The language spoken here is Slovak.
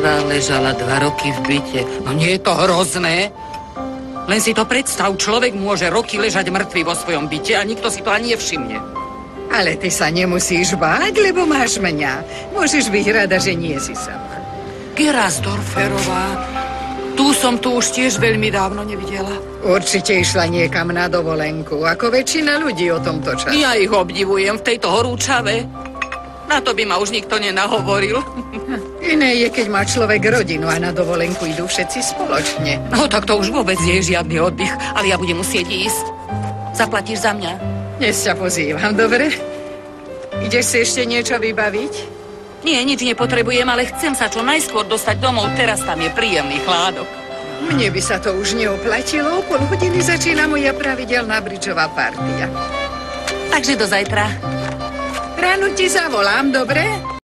mŕtva ležala 2 roky v byte. No nie je to hrozné? Len si to predstav, človek môže roky ležať mŕtvy vo svojom byte a nikto si to ani nevšimne. Ale ty sa nemusíš báť, lebo máš mňa. Môžeš byť rada, že nie si sama. Gerasdorferová, tu som tu už tiež veľmi dávno nevidela. Určite išla niekam na dovolenku, ako väčšina ľudí o tomto čase. Ja ich obdivujem v tejto horúčave. Na to by ma už nikto nenahovoril. Iné je, keď má človek rodinu a na dovolenku idú všetci spoločne. No tak to už vôbec nie je žiadny oddych, ale ja budem musieť ísť. Zaplatíš za mňa? Dnes ťa pozývam, dobre? Ideš si ešte niečo vybaviť? Nie, nič nepotrebujem, ale chcem sa čo najskôr dostať domov. Teraz tam je príjemný chládok. Mne by sa to už neoplatilo. O 0,5 hodiny začína moja pravidelná bridžová partia. Takže do zajtra. Ráno ti zavolám, dobre?